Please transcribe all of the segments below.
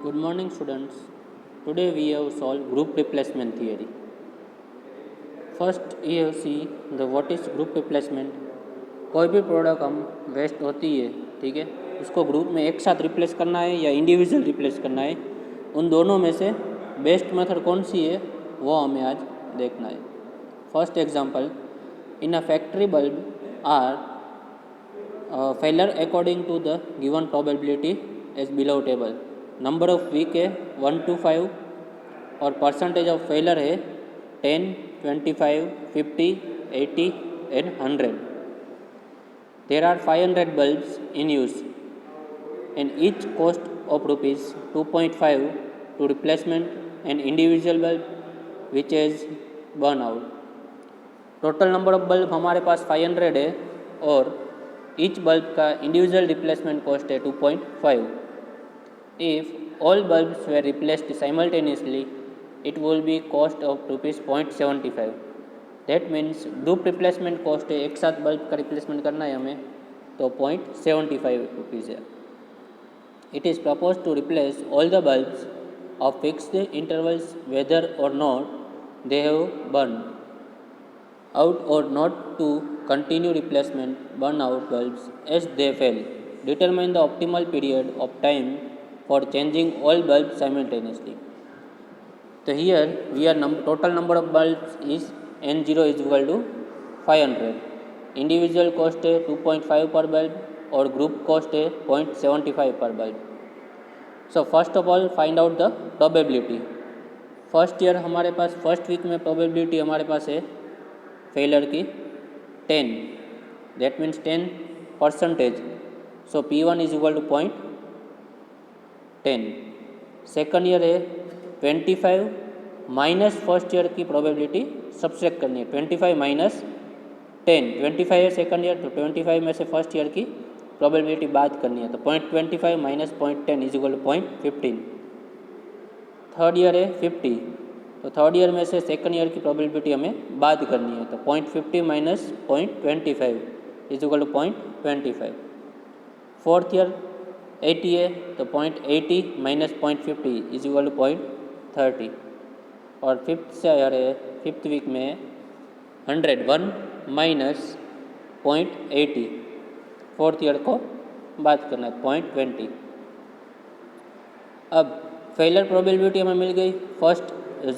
Good morning, students. Today we have solved group replacement theory. First, you have see the what is group replacement. कोई भी product हम waste होती है, ठीक है, उसको ग्रुप में एक साथ रिप्लेस करना है या इंडिविजुअल रिप्लेस करना है, उन दोनों में से बेस्ट मेथड कौन सी है वो हमें आज देखना है. First example, in a factory bulb are failure according to the given probability as below table. Number of week है 1 to 5 और परसेंटेज ऑफ फेलर है 10, 25, 50, 80 and 100. There are 500 bulbs in use and each cost of rupees 2.5 to replacement an individual bulb which is burn out. Total number of bulb हमारे पास 500 है और each bulb का individual replacement cost है 2.5. If all bulbs were replaced simultaneously, it will be cost of rupees 0.75. That means group replacement cost है, एक साथ bulb का replacement करना है हमें, तो 0.75 रुपीज़ है. It is proposed to replace all the bulbs of fixed intervals whether or not they have burned out or not to continue replacement burn out bulbs as they fail. Determine the optimal period of time for changing all bulbs simultaneously. So here we are total number of bulbs is N0 is equal to 500. Individual cost है 2.5 per bulb और group cost है 0.75 per bulb. So first of all find out the probability. First year हमारे पास first week में probability हमारे पास है failure की 10. That means 10%. So P1 is equal to 0.10. Second year है 25 माइनस फर्स्ट ईयर की प्रोबेबिलिटी सब्सट्रैक्ट करनी है. 25 माइनस 10. 25 है सेकंड ईयर, तो 25 में से फर्स्ट ईयर की प्रोबेबिलिटी बात करनी है, तो 0.25 minus 0.10 is equal to 0.15. Third year है 50, तो थर्ड ईयर में से सेकंड ईयर की प्रोबेबिलिटी हमें बात करनी है, तो 0.50 minus 0.25 is equal to 0.25. Fourth year 80 है, तो 0.80 माइनस 0.50 इज इक्वल टू 0.30. और फिफ्थ ईयर है, फिफ्थ वीक में 101 माइनस 0.80 फोर्थ ईयर को बात करना है 0.20. अब फेलर प्रोबेबिलिटी हमें मिल गई. फर्स्ट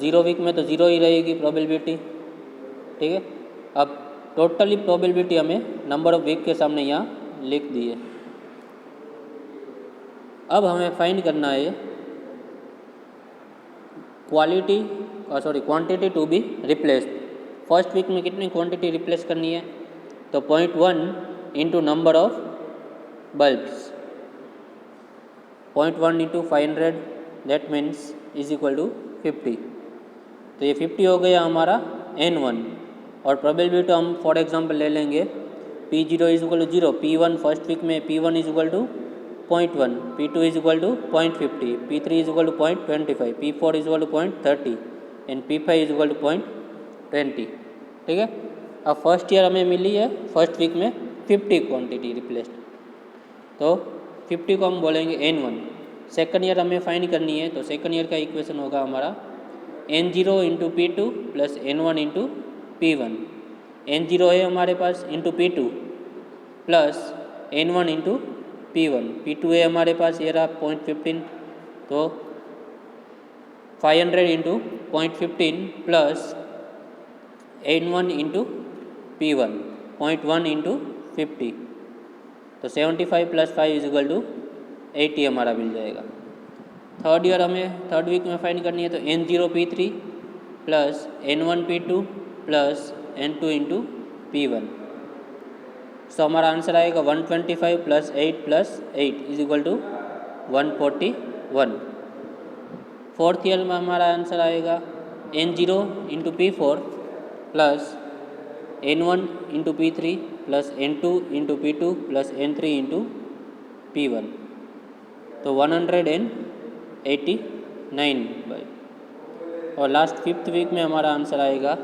0 वीक में तो 0 ही रहेगी प्रोबेबिलिटी, ठीक है. अब टोटली प्रोबेबिलिटी हमें नंबर ऑफ वीक के सामने यहाँ लिख दी है. अब हमें फाइंड करना है quantity to be replaced. First week में कितनी क्वांटिटी रिप्लेस करनी है, तो 0.1 into number of bulbs. 0.1 into 500 that means is equal to 50. तो ये 50 हो गया हमारा N1. और प्रोबेबिलिटी हम फॉर एग्जांपल ले लेंगे P0 is equal to 0. P1 first week में P1 is equal to 0.1, P2 is equal to 0.50, P3 is equal to 0.25, P4 is equal to 0.30 and P5 is equal to 0.20. ठीक है. अब first year हमें मिली है first week में 50 quantity replaced, तो 50 को हम बोलेंगे N1. सेकंड ईयर हमें फाइंड करनी है, तो सेकंड ईयर का इक्वेशन होगा हमारा N0 into P2 plus N1 into P1. N0 है हमारे पास into P2 plus N1 into P1. P2 है हमारे पास ये रहा 0.15, तो 500 into 0.15 plus N1 into P1 0.1 into 50, तो 75 प्लस 5 इज इक्वल टू 80 हमारा मिल जाएगा. थर्ड ईयर हमें थर्ड वीक में फाइंड करनी है, तो N0 P3 plus N1 P2 plus N2 into P1. सो हमारा आंसर आएगा 125 plus 8 plus 8 is equal to 141. Fourth year में हमारा आंसर आएगा N0 into P4 plus N1 into P3 plus N2 into P2 plus N3 into P1, तो 189. और last fifth week में हमारा answer आएगा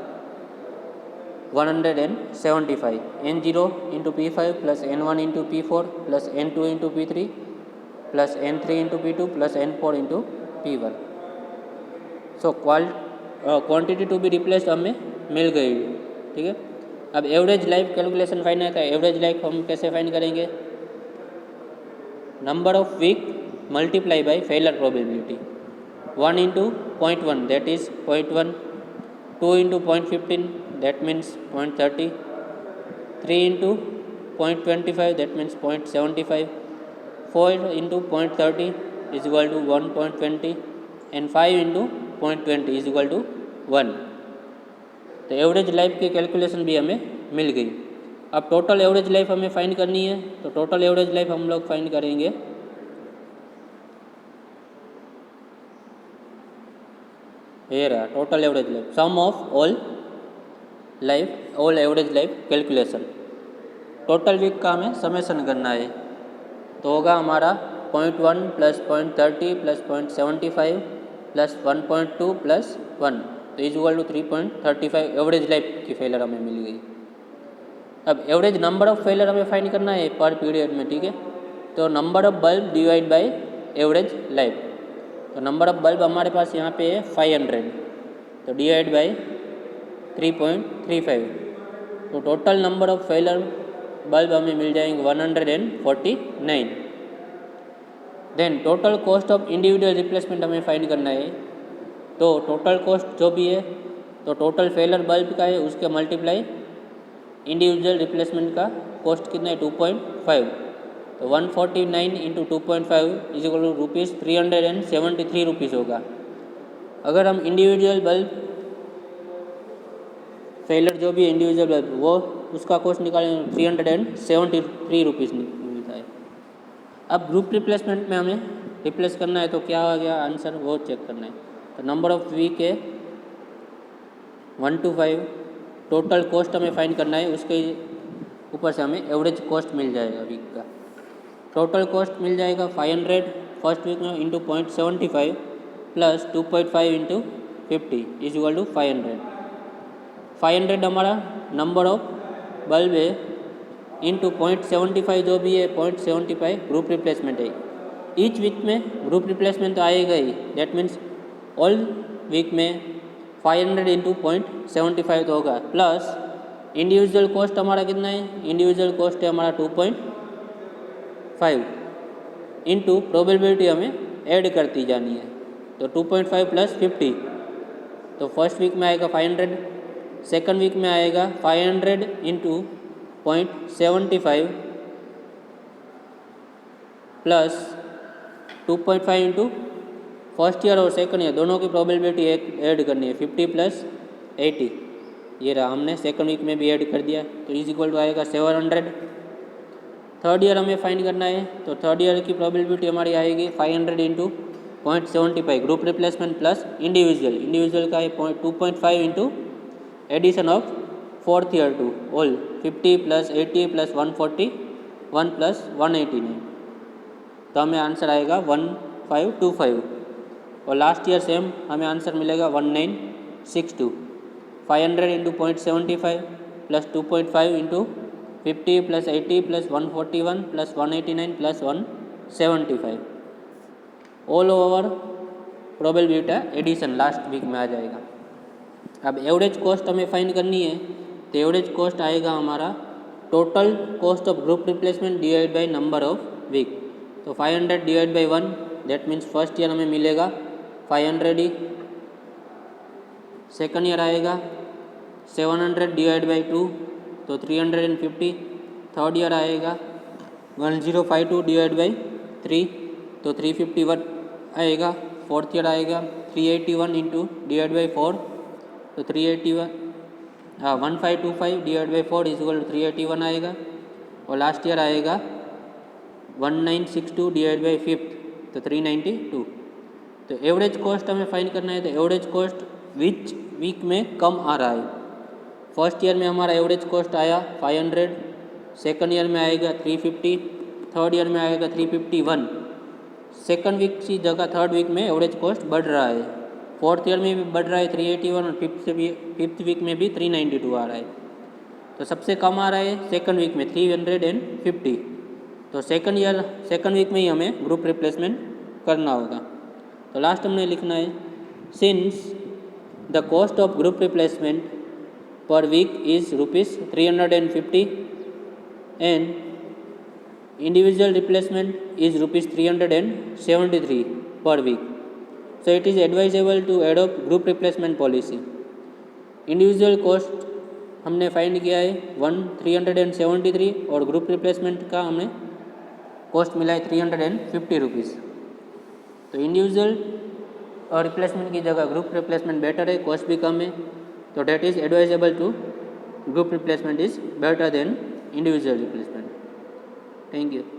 175. N0 into P5 plus N1 into P4 plus N2 into P3 plus N3 into P2 plus N4 into P1। So quantity to be replaced हमें मिल गई, ठीक है। अब एवरेज लाइफ कैलकुलेशन फाइंड है, एवरेज लाइफ हम कैसे फाइंड करेंगे? Number of week multiply by failure probability. 1 into 0.1 that is 0.1, 2 into 0.15 that means 0.30, 3 into 0.25 that means 0.75, 4 into 0.30 is equal to 1.20 and 5 into 0.20 is equal to 1। तो average life की calculation भी हमें मिल गई। अब टोटल एवरेज लाइफ हमें find करनी है, तो टोटल एवरेज लाइफ हम लोग फाइंड करेंगे ये रहा total average life, sum of all average life calculation. Total week का हमें समेसन करना है, तो होगा हमारा 0.1 प्लस 0.30 प्लस 0.75 प्लस 1.2 प्लस 1 तो is equal to 3.35 average life की फेलर हमें मिल गई। अब एवरेज नंबर ऑफ फेलर हमें फाइंड करना है पर पीरियड में, ठीक है। तो number of bulb divide by average life, तो नंबर ऑफ बल्ब हमारे पास यहाँ पे है 500, तो डिवाइड बाय 3.35, तो total number of failure bulb हमें मिल जाएंगे 149। Then total cost of individual replacement हमें फाइंड करना है, तो टोटल कॉस्ट जो भी है तो टोटल फेलर बल्ब का है उसके मल्टीप्लाई इंडिविजुअल रिप्लेसमेंट का कॉस्ट कितना है 2.5, तो 149 into 2.5 is equal to rupees 373 rupees होगा। अगर हम इंडिविजुअल बल्ब फेलर जो भी है इंडिविजुअल बल्ब वो उसका कॉस्ट निकालें 373 रुपीज़ मिलता है। अब ग्रुप रिप्लेसमेंट में हमें रिप्लेस करना है, तो क्या आ गया आंसर वो चेक करना है। तो नंबर ऑफ वीक है 1 to 5, टोटल कॉस्ट हमें फाइंड करना है, उसके ऊपर से हमें एवरेज कॉस्ट मिल जाएगा वीक का। टोटल कॉस्ट मिल जाएगा 500 फर्स्ट वीक में into 0.75 plus 2.5 into 50 is equal to 500। 500 हमारा नंबर ऑफ बल्ब है इंटू 0.75 जो भी है 0.75 ग्रुप रिप्लेसमेंट है। ईच वीक में ग्रुप रिप्लेसमेंट तो आएगा ही, दैट मीन्स ऑल वीक में 500 इंटू 0.75 तो होगा, प्लस इंडिविजुअल कॉस्ट हमारा कितना है, इंडिविजुअल कॉस्ट है हमारा 2.5 इंटू प्रोबेबिलिटी हमें ऐड करती जानी है, तो 2.5 प्लस 50, तो फर्स्ट वीक में आएगा 500, सेकंड वीक में आएगा 500 into 0.75 plus 2.5 into first year और सेकंड ईयर दोनों की प्रोबेबिलिटी ऐड करनी है 50 प्लस 80, ये रहा हमने सेकंड वीक में भी ऐड कर दिया, तो इज इक्वल टू आएगा 700। थर्ड ईयर हमें फाइंड करना है, तो थर्ड ईयर की प्रोबेबिलिटी हमारी आएगी 500 into 0.75 group replacement plus individual का है 2.5 into addition of fourth year to all 50 plus 80 plus 141 plus 189, तो हमें आंसर आएगा 1525। और लास्ट ईयर सेम हमें आंसर मिलेगा 1962। 500 into 0.75 plus 2.5 into 50 plus 80 plus 141 plus 189 plus 175 all over probability addition last week में आ जाएगा। अब एवरेज कॉस्ट हमें फाइंड करनी है, तो एवरेज कॉस्ट आएगा हमारा total cost of group replacement divide by number of week, तो 500 divide by 1 that means first year हमें मिलेगा 500 ही, सेकंड ईयर आएगा 700 डिवाइड बाई 2 तो 350, थर्ड ईयर आएगा 1052 डिवाइड बाई 3 तो 351 आएगा, फोर्थ ईयर आएगा 381 इंटू डिवाइड बाई 4 तो 381 1525 divide by 4 is equal to 381 आएगा, और लास्ट ईयर आएगा 1962 डिवाइड बाई 5 तो 392। तो एवरेज कॉस्ट हमें फाइंड करना है, तो एवरेज कॉस्ट विच वीक में कम आ रहा है। फर्स्ट ईयर में हमारा एवरेज कॉस्ट आया 500, सेकंड ईयर में आएगा 350, थर्ड ईयर में आएगा 351, सेकंड वीक की जगह थर्ड वीक में एवरेज कॉस्ट बढ़ रहा है, फोर्थ ईयर में भी बढ़ रहा है 381 और फिफ्थ वीक में भी 392 आ रहा है। तो सबसे कम आ रहा है सेकंड वीक में 350, तो सेकंड वीक में ही हमें ग्रुप रिप्लेसमेंट करना होगा। तो लास्ट हमने लिखना है since the cost of group replacement per week is ₹350 and individual replacement is ₹373 per week. So it is advisable to adopt group replacement policy. Individual cost हमने find किया है 373 और ग्रुप रिप्लेसमेंट का हमें कॉस्ट मिला है ₹350। तो इंडिविजुअल और रिप्लेसमेंट की जगह ग्रुप रिप्लेसमेंट बेटर है, कॉस्ट भी कम है, तो that is advisable to group replacement is better than individual replacement. Thank you.